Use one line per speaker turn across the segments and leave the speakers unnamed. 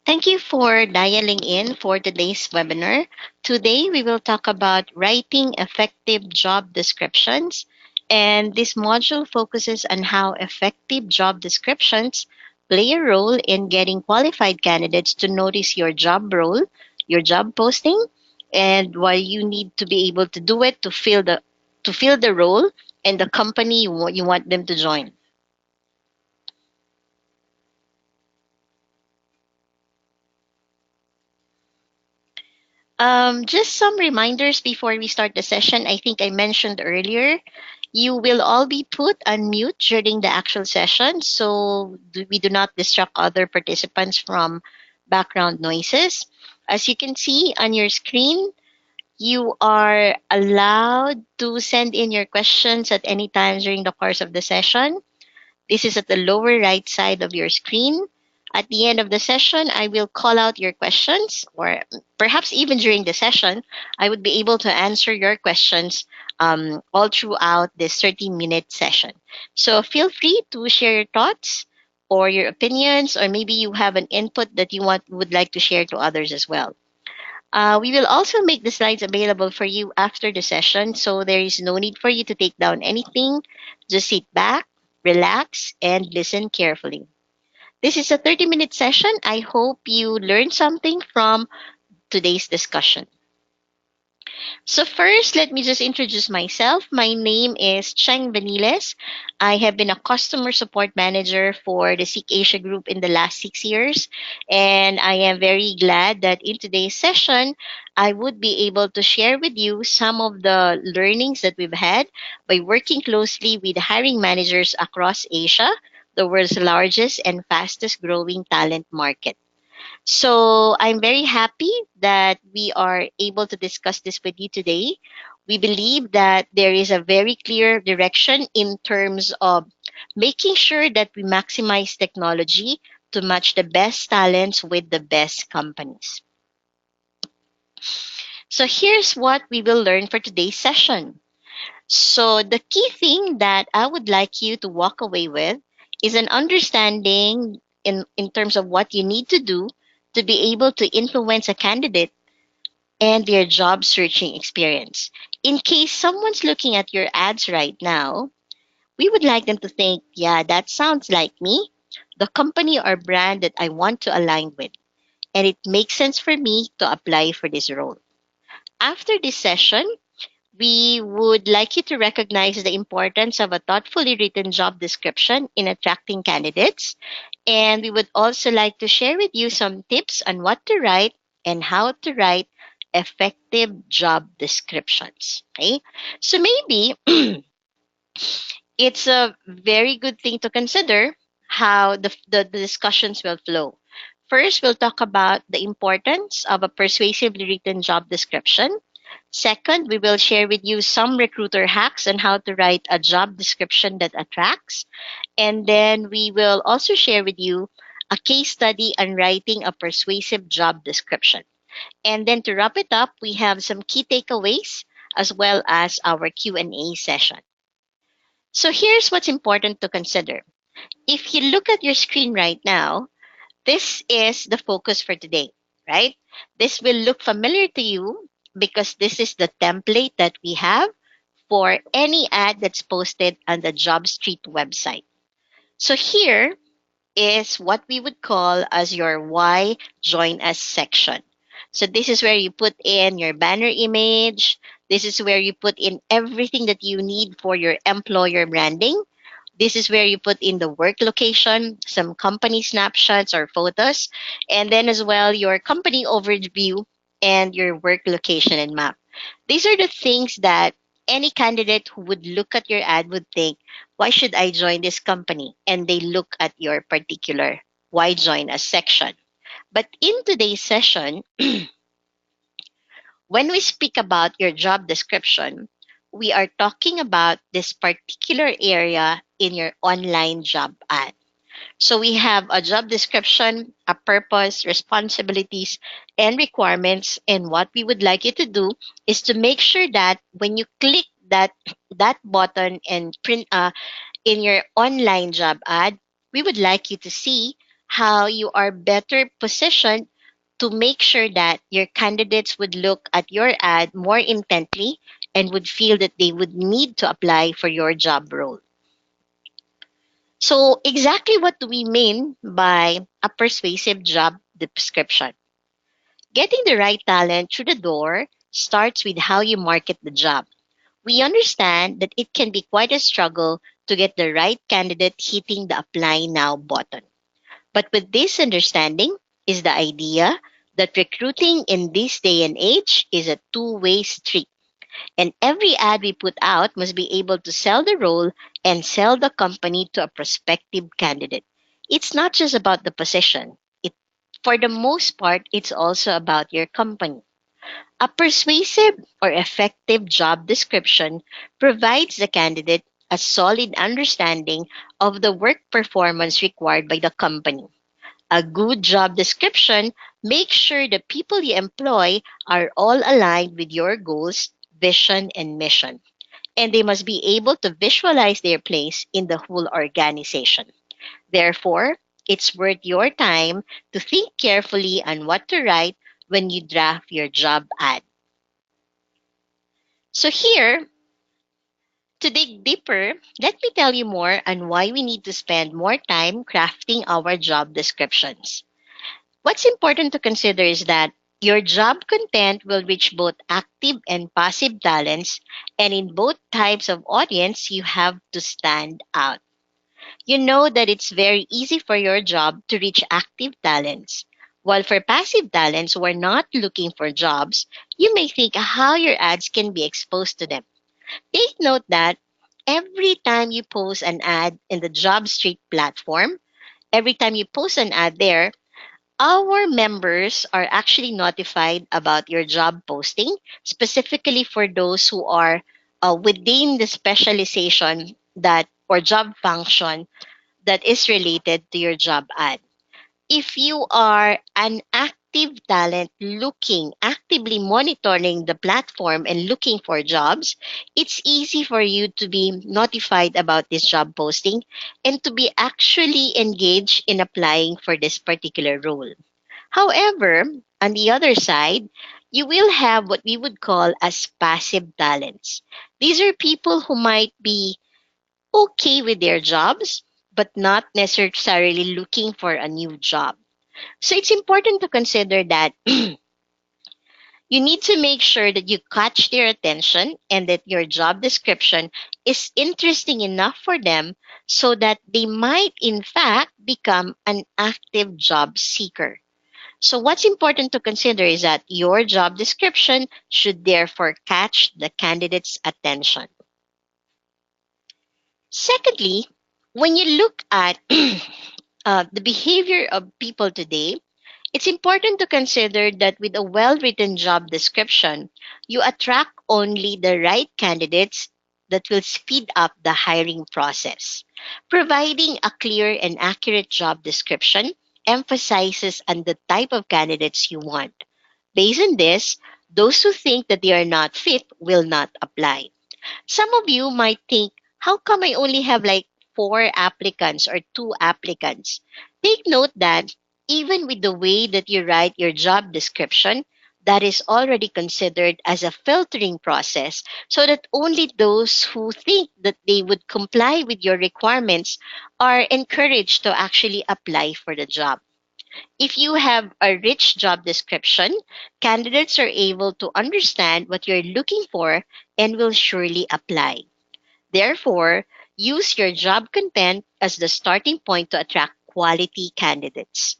Thank you for dialing in for today's webinar. Today, we will talk about writing effective job descriptions. And this module focuses on how effective job descriptions play a role in getting qualified candidates to notice your job role, your job posting, and why you need to be able to do it to fill the role and the company you want them to join. Just some reminders before we start the session. I think I mentioned earlier, you will all be put on mute during the actual session so we do not distract other participants from background noises. As you can see on your screen, you are allowed to send in your questions at any time during the course of the session. This is at the lower right side of your screen. At the end of the session, I will call out your questions, or perhaps even during the session, I would be able to answer your questions all throughout this 30-minute session. So feel free to share your thoughts or your opinions, or maybe you have an input that you would like to share to others as well. We will also make the slides available for you after the session, so there is no need for you to take down anything. Just sit back, relax, and listen carefully. This is a 30-minute session. I hope you learned something from today's discussion. So first, let me just introduce myself. My name is Cheng Veniles. I have been a customer support manager for the Seek Asia Group in the last 6 years, and I am very glad that in today's session, I would be able to share with you some of the learnings that we've had by working closely with hiring managers across Asia, the world's largest and fastest growing talent market. So I'm very happy that we are able to discuss this with you today. We believe that there is a very clear direction in terms of making sure that we maximize technology to match the best talents with the best companies. So here's what we will learn for today's session. So the key thing that I would like you to walk away with is an understanding in terms of what you need to do to be able to influence a candidate and their job searching experience. In case someone's looking at your ads right now, we would like them to think, yeah, that sounds like me, the company or brand that I want to align with, and it makes sense for me to apply for this role. After this session, we would like you to recognize the importance of a thoughtfully written job description in attracting candidates. And we would also like to share with you some tips on what to write and how to write effective job descriptions. Okay. So maybe it's a very good thing to consider how the discussions will flow. First, we'll talk about the importance of a persuasively written job description. Second, we will share with you some recruiter hacks on how to write a job description that attracts. And then we will also share with you a case study on writing a persuasive job description. And then to wrap it up, we have some key takeaways as well as our Q&A session. So here's what's important to consider. If you look at your screen right now, this is the focus for today, right? This will look familiar to you because this is the template that we have for any ad that's posted on the JobStreet website. So here is what we would call as your Why Join Us section. So this is where you put in your banner image. This is where you put in everything that you need for your employer branding. This is where you put in the work location, some company snapshots or photos, and then as well your company overview and your work location and map. These are the things that any candidate who would look at your ad would think, why should I join this company? And they look at your particular why join us section. But in today's session, when we speak about your job description, we are talking about this particular area in your online job ad. So we have a job description, a purpose, responsibilities, and requirements. And what we would like you to do is to make sure that when you click that button and print in your online job ad, we would like you to see how you are better positioned to make sure that your candidates would look at your ad more intently and would feel that they would need to apply for your job role. So, exactly what do we mean by a persuasive job description? Getting the right talent through the door starts with how you market the job. We understand that it can be quite a struggle to get the right candidate hitting the apply now button. But with this understanding is the idea that recruiting in this day and age is a two-way street. And every ad we put out must be able to sell the role and sell the company to a prospective candidate. It's not just about the position. For the most part, it's also about your company. A persuasive or effective job description provides the candidate a solid understanding of the work performance required by the company. A good job description makes sure the people you employ are all aligned with your goals, vision, and mission. And they must be able to visualize their place in the whole organization. Therefore, it's worth your time to think carefully on what to write when you draft your job ad. So, here, to dig deeper, let me tell you more on why we need to spend more time crafting our job descriptions. What's important to consider is that your job content will reach both active and passive talents, and in both types of audience, you have to stand out. You know that it's very easy for your job to reach active talents. While for passive talents who are not looking for jobs, you may think how your ads can be exposed to them. Take note that every time you post an ad in the JobStreet platform, every time you post an ad there, our members are actually notified about your job posting, specifically for those who are within the specialization that or job function that is related to your job ad. If you are an active talent looking, actively monitoring the platform and looking for jobs, it's easy for you to be notified about this job posting and to be actually engaged in applying for this particular role. However, on the other side, you will have what we would call as passive talents. These are people who might be okay with their jobs, but not necessarily looking for a new job. So it's important to consider that you need to make sure that you catch their attention and that your job description is interesting enough for them so that they might, in fact, become an active job seeker. So, what's important to consider is that your job description should therefore catch the candidate's attention. Secondly, when you look at the behavior of people today, it's important to consider that with a well written job description, you attract only the right candidates that will speed up the hiring process. Providing a clear and accurate job description emphasizes on the type of candidates you want. Based on this, those who think that they are not fit will not apply. Some of you might think, how come I only have like four applicants or two applicants? Take note that even with the way that you write your job description, that is already considered as a filtering process so that only those who think that they would comply with your requirements are encouraged to actually apply for the job. If you have a rich job description, candidates are able to understand what you're looking for and will surely apply. Therefore, use your job content as the starting point to attract quality candidates.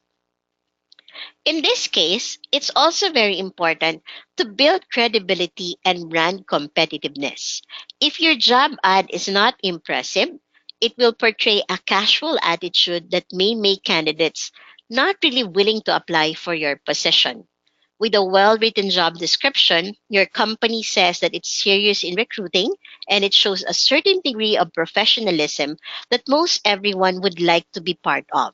In this case, it's also very important to build credibility and brand competitiveness. If your job ad is not impressive, it will portray a casual attitude that may make candidates not really willing to apply for your position. With a well written job description, your company says that it's serious in recruiting and it shows a certain degree of professionalism that most everyone would like to be part of.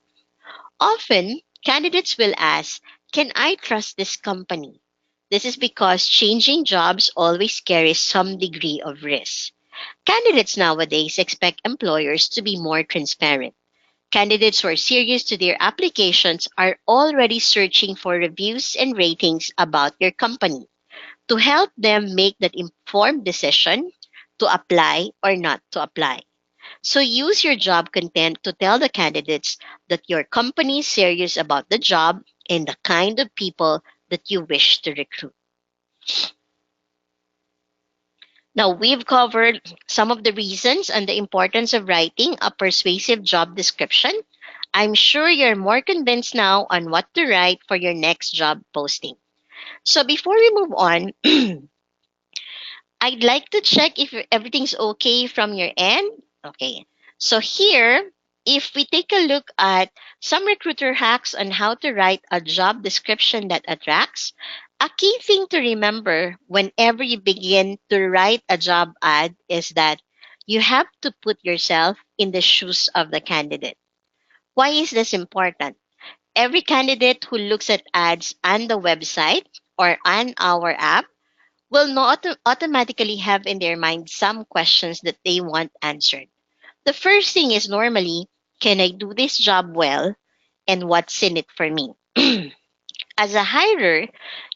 Often, candidates will ask, can I trust this company? This is because changing jobs always carries some degree of risk. Candidates nowadays expect employers to be more transparent. Candidates who are serious to their applications are already searching for reviews and ratings about your company to help them make that informed decision to apply or not to apply. So use your job content to tell the candidates that your company is serious about the job and the kind of people that you wish to recruit. Now, we've covered some of the reasons and the importance of writing a persuasive job description. I'm sure you're more convinced now on what to write for your next job posting. So, before we move on, I'd like to check if everything's okay from your end. Okay. So here, if we take a look at some recruiter hacks on how to write a job description that attracts, a key thing to remember whenever you begin to write a job ad is that you have to put yourself in the shoes of the candidate. Why is this important? Every candidate who looks at ads on the website or on our app will not automatically have in their mind some questions that they want answered. The first thing is normally, can I do this job well? And what's in it for me? As a hirer,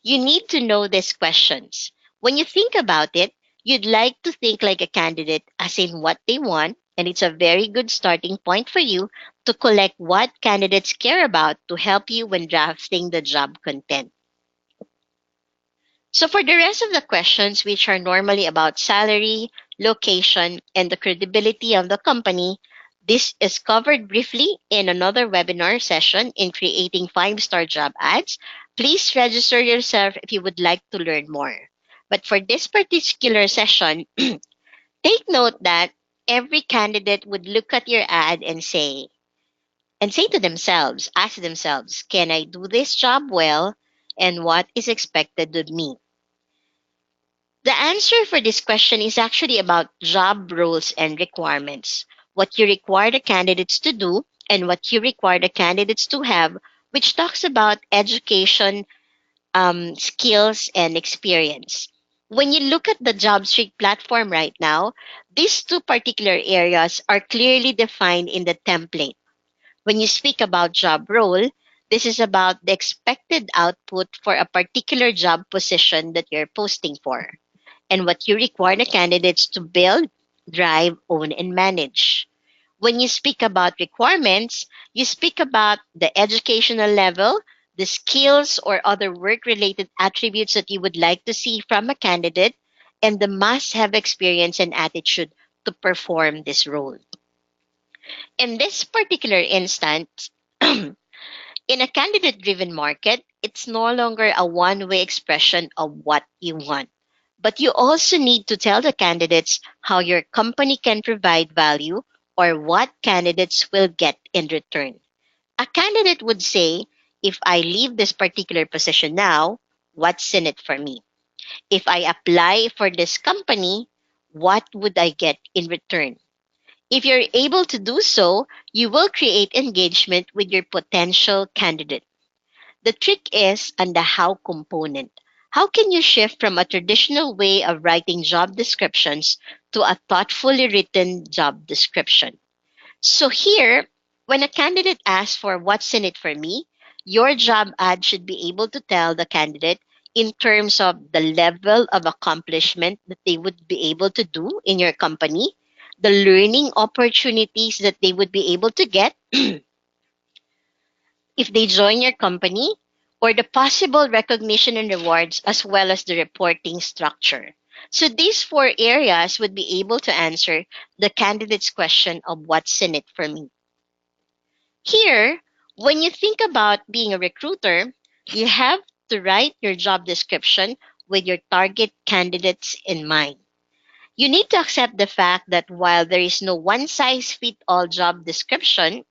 you need to know these questions. When you think about it, you'd like to think like a candidate, as in what they want, and it's a very good starting point for you to collect what candidates care about to help you when drafting the job content. So, for the rest of the questions, which are normally about salary, location, and the credibility of the company, this is covered briefly in another webinar session in creating five-star job ads. Please register yourself if you would like to learn more. But for this particular session, take note that every candidate would look at your ad and say to themselves, ask themselves, can I do this job well? And what is expected of me? The answer for this question is actually about job roles and requirements, what you require the candidates to do and what you require the candidates to have, which talks about education, skills, and experience. When you look at the JobStreet platform right now, these two particular areas are clearly defined in the template. When you speak about job role, this is about the expected output for a particular job position that you're posting for and what you require the candidates to build, drive, own, and manage. When you speak about requirements, you speak about the educational level, the skills or other work related attributes that you would like to see from a candidate, and the must have experience and attitude to perform this role. In this particular instance, in a candidate driven market, it's no longer a one way expression of what you want. But you also need to tell the candidates how your company can provide value or what candidates will get in return. A candidate would say, if I leave this particular position now, what's in it for me? If I apply for this company, what would I get in return? If you're able to do so, you will create engagement with your potential candidate. The trick is on the how component. How can you shift from a traditional way of writing job descriptions to a thoughtfully written job description? So here, when a candidate asks for what's in it for me, your job ad should be able to tell the candidate in terms of the level of accomplishment that they would be able to do in your company, the learning opportunities that they would be able to get if they join your company, or the possible recognition and rewards as well as the reporting structure. So these four areas would be able to answer the candidate's question of what's in it for me. Here, when you think about being a recruiter, you have to write your job description with your target candidates in mind. You need to accept the fact that while there is no one size fit all job description,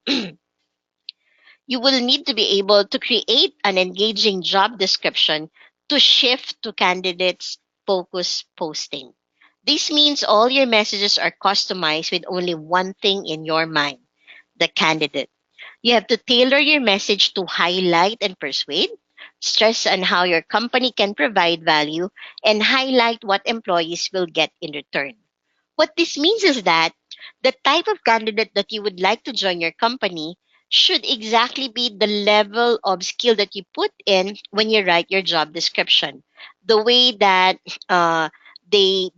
you will need to be able to create an engaging job description to shift to candidates focus posting. This means all your messages are customized with only one thing in your mind, the candidate. You have to tailor your message to highlight and persuade, stress on how your company can provide value, and highlight what employees will get in return. What this means is that the type of candidate that you would like to join your company should exactly be the level of skill that you put in when you write your job description. The way that they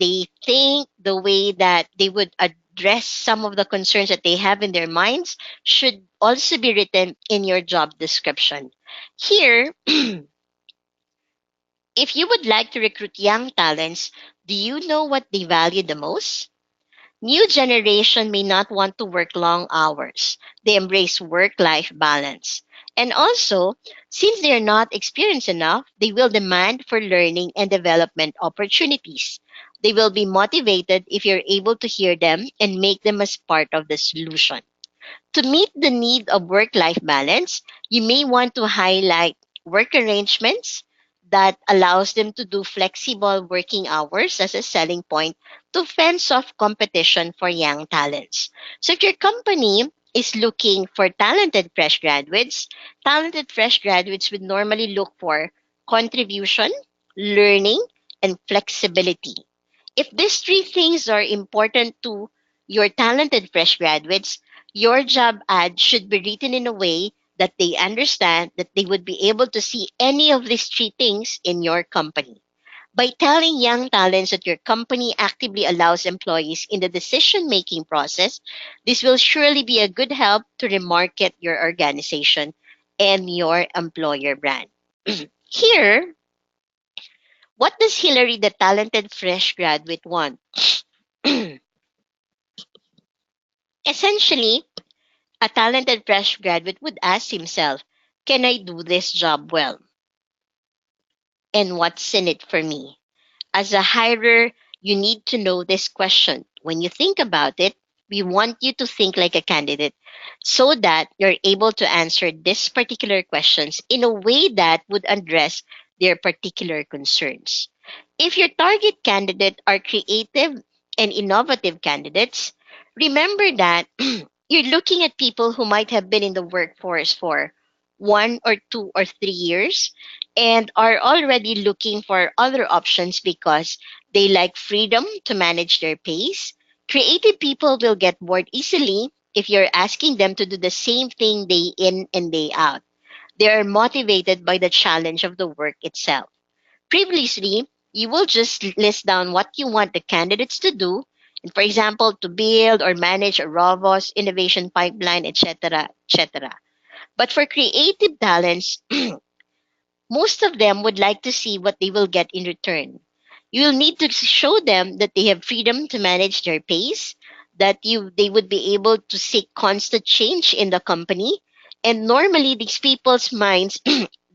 think, the way that they would address some of the concerns that they have in their minds should also be written in your job description. Here, if you would like to recruit young talents, do you know what they value the most? New generation may not want to work long hours. They embrace work-life balance. And also, since they're not experienced enough, they will demand for learning and development opportunities. They will be motivated if you're able to hear them and make them as part of the solution. To meet the need of work life balance, you may want to highlight work arrangements that allows them to do flexible working hours as a selling point to fence off competition for young talents. So if your company is looking for talented fresh graduates would normally look for contribution, learning, and flexibility. If these three things are important to your talented fresh graduates, your job ad should be written in a way that they understand that they would be able to see any of these three things in your company. By telling young talents that your company actively allows employees in the decision making process, this will surely be a good help to remarket your organization and your employer brand. Here, what does Hillary, the talented fresh graduate, want? Essentially, a talented fresh graduate would ask himself, can I do this job well? And what's in it for me? As a hirer, you need to know this question. When you think about it, we want you to think like a candidate so that you're able to answer these particular questions in a way that would address their particular concerns. If your target candidate are creative and innovative candidates, remember that you're looking at people who might have been in the workforce for 1 or 2 or 3 years and are already looking for other options because they like freedom to manage their pace. Creative people will get bored easily if you're asking them to do the same thing day in and day out. They are motivated by the challenge of the work itself. Previously, you will just list down what you want the candidates to do, and for example, to build or manage a robust innovation pipeline, etc., etc. But for creative talents, most of them would like to see what they will get in return. You will need to show them that they have freedom to manage their pace, that they would be able to seek constant change in the company, and normally these people's minds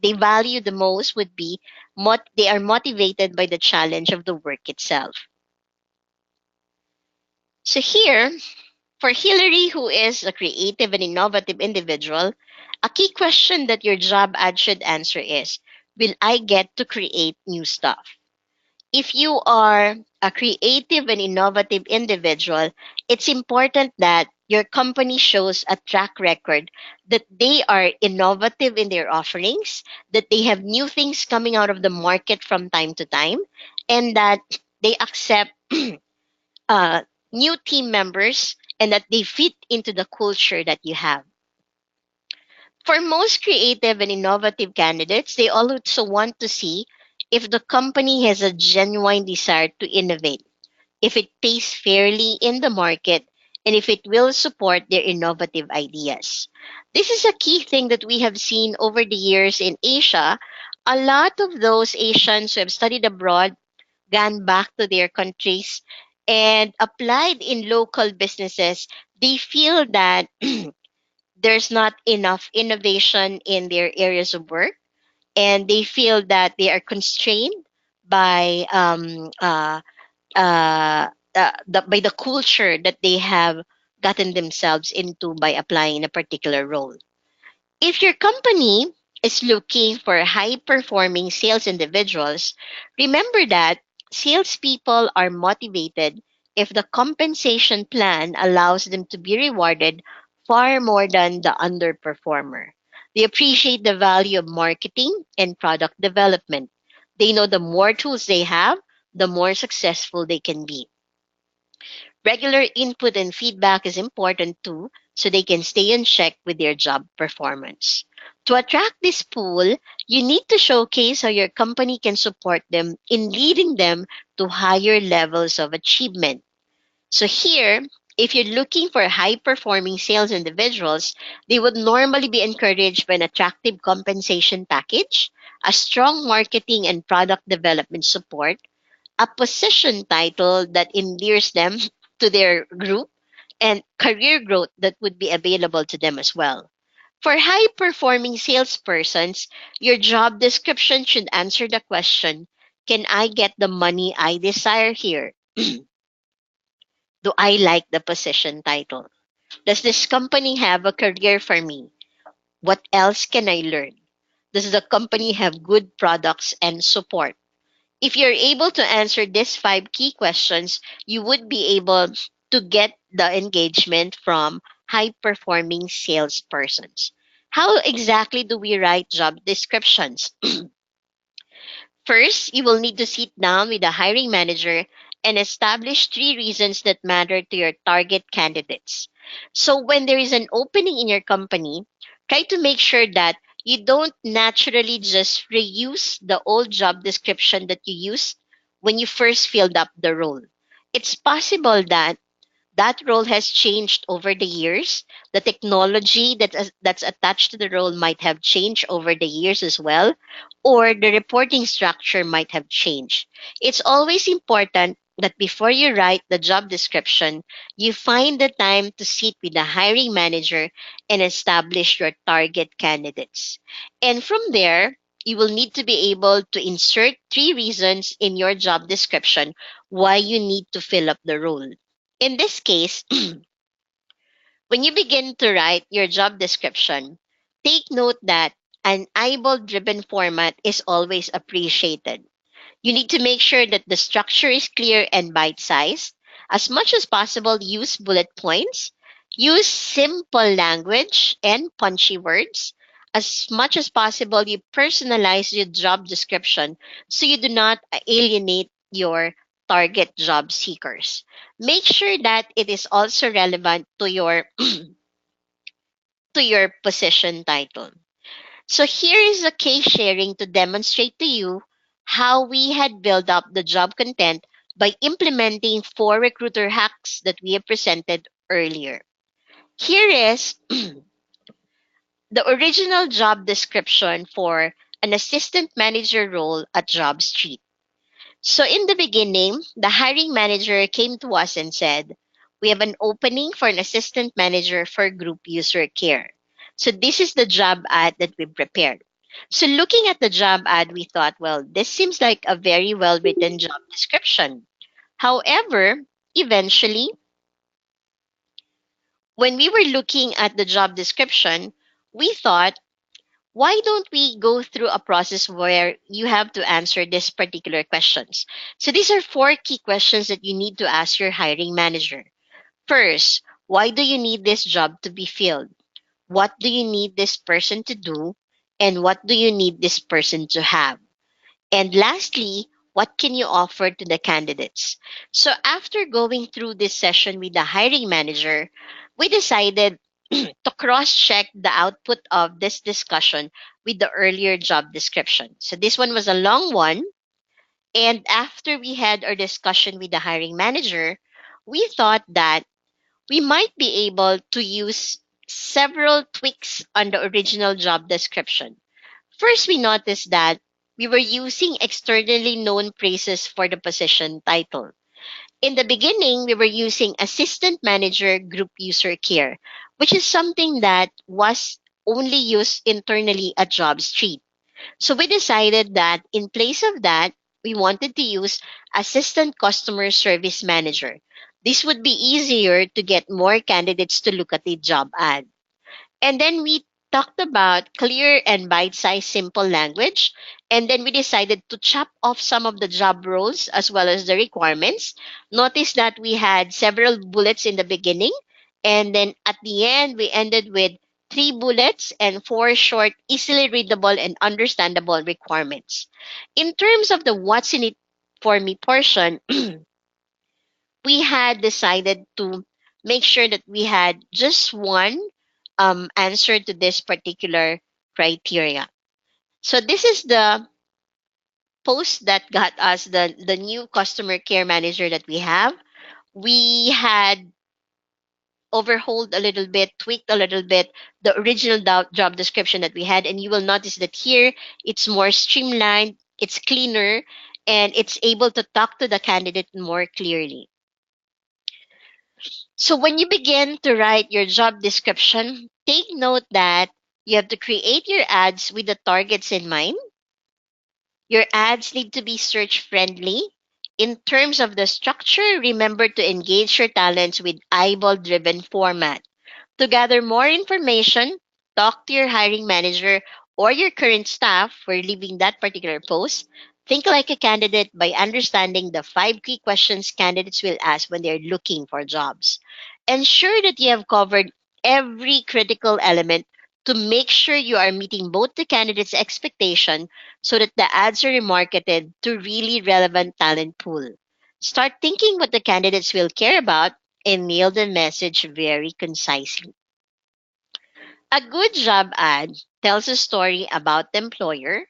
they value the most would be they are motivated by the challenge of the work itself. So here, for Hillary, who is a creative and innovative individual, a key question that your job ad should answer is, will I get to create new stuff? If you are a creative and innovative individual, it's important that your company shows a track record that they are innovative in their offerings, that they have new things coming out of the market from time to time, and that they accept uh, new team members and that they fit into the culture that you have. For most creative and innovative candidates, they also want to see if the company has a genuine desire to innovate, if it pays fairly in the market, and if it will support their innovative ideas. This is a key thing that we have seen over the years in Asia. A lot of those Asians who have studied abroad, gone back to their countries, and applied in local businesses, they feel that there's not enough innovation in their areas of work, and they feel that they are constrained by by the culture that they have gotten themselves into by applying in a particular role. If your company is looking for high performing sales individuals, remember that salespeople are motivated if the compensation plan allows them to be rewarded far more than the underperformer. They appreciate the value of marketing and product development. They know the more tools they have, the more successful they can be. Regular input and feedback is important too, so they can stay in check with their job performance. To attract this pool, you need to showcase how your company can support them in leading them to higher levels of achievement. So here, if you're looking for high performing sales individuals, they would normally be encouraged by an attractive compensation package, a strong marketing and product development support, a position title that endears them to their group, and career growth that would be available to them as well. For high performing salespersons, your job description should answer the question: can I get the money I desire here? Do I like the position title? Does this company have a career for me? What else can I learn? Does the company have good products and support? If you're able to answer these five key questions, you would be able to get the engagement from high performing salespersons. How exactly do we write job descriptions? First, you will need to sit down with the hiring manager and establish three reasons that matter to your target candidates. So, when there is an opening in your company, try to make sure that you don't naturally just reuse the old job description that you used when you first filled up the role. It's possible that that role has changed over the years. The technology that's attached to the role might have changed over the years as well, or the reporting structure might have changed. It's always important that before you write the job description, you find the time to sit with the hiring manager and establish your target candidates. And from there, you will need to be able to insert three reasons in your job description why you need to fill up the role. In this case, when you begin to write your job description, take note that an eyeball driven format is always appreciated. You need to make sure that the structure is clear and bite sized. As much as possible, use bullet points. Use simple language and punchy words. As much as possible, you personalize your job description so you do not alienate your target job seekers. Make sure that it is also relevant to your position title. So here is a case sharing to demonstrate to you how we had built up the job content by implementing four recruiter hacks that we have presented earlier. Here is the original job description for an assistant manager role at JobStreet. So in the beginning, the hiring manager came to us and said, we have an opening for an assistant manager for group user care. So this is the job ad that we prepared. So looking at the job ad, we thought, well, this seems like a very well written job description. However, eventually, when we were looking at the job description, we thought, why don't we go through a process where you have to answer these particular questions? So these are four key questions that you need to ask your hiring manager. First, why do you need this job to be filled? What do you need this person to do? And what do you need this person to have? And lastly, what can you offer to the candidates? So after going through this session with the hiring manager, we decided to cross check the output of this discussion with the earlier job description. So this one was a long one. And after we had our discussion with the hiring manager, we thought that we might be able to use several tweaks on the original job description. First, we noticed that we were using externally known phrases for the position title. In the beginning, we were using assistant manager group user care, which is something that was only used internally at JobStreet. So we decided that in place of that, we wanted to use assistant customer service manager. This would be easier to get more candidates to look at the job ad. And then we talked about clear and bite-sized simple language. And then we decided to chop off some of the job roles as well as the requirements. Notice that we had several bullets in the beginning. And then at the end, we ended with three bullets and four short, easily readable and understandable requirements. In terms of the what's in it for me portion, we had decided to make sure that we had just one answer to this particular criteria. So this is the post that got us the new customer care manager that we have. We had overhauled a little bit, tweaked a little bit the original job description that we had, and you will notice that here it's more streamlined, it's cleaner, and it's able to talk to the candidate more clearly. So when you begin to write your job description, take note that you have to create your ads with the targets in mind. Your ads need to be search friendly. In terms of the structure, remember to engage your talents with eyeball driven format. To gather more information, talk to your hiring manager or your current staff for leaving that particular post. Think like a candidate by understanding the 5 key questions candidates will ask when they're looking for jobs. Ensure that you have covered every critical element to make sure you are meeting both the candidate's expectation so that the ads are remarketed to really relevant talent pool. Start thinking what the candidates will care about and nail the message very concisely. A good job ad tells a story about the employer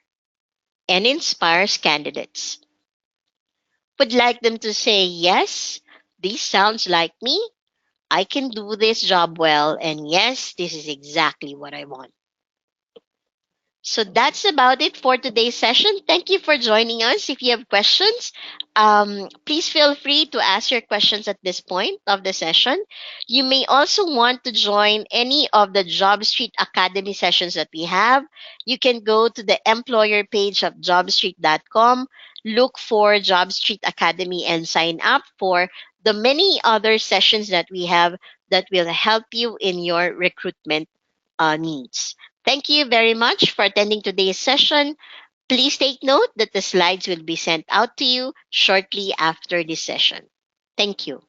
and inspires candidates. Would like them to say, yes, this sounds like me. I can do this job well. And yes, this is exactly what I want. So that's about it for today's session. Thank you for joining us. If you have questions, please feel free to ask your questions at this point of the session. You may also want to join any of the Job Street Academy sessions that we have. You can go to the employer page of jobstreet.com, look for Job Street Academy, and sign up for the many other sessions that we have that will help you in your recruitment needs. Thank you very much for attending today's session. Please take note that the slides will be sent out to you shortly after this session. Thank you.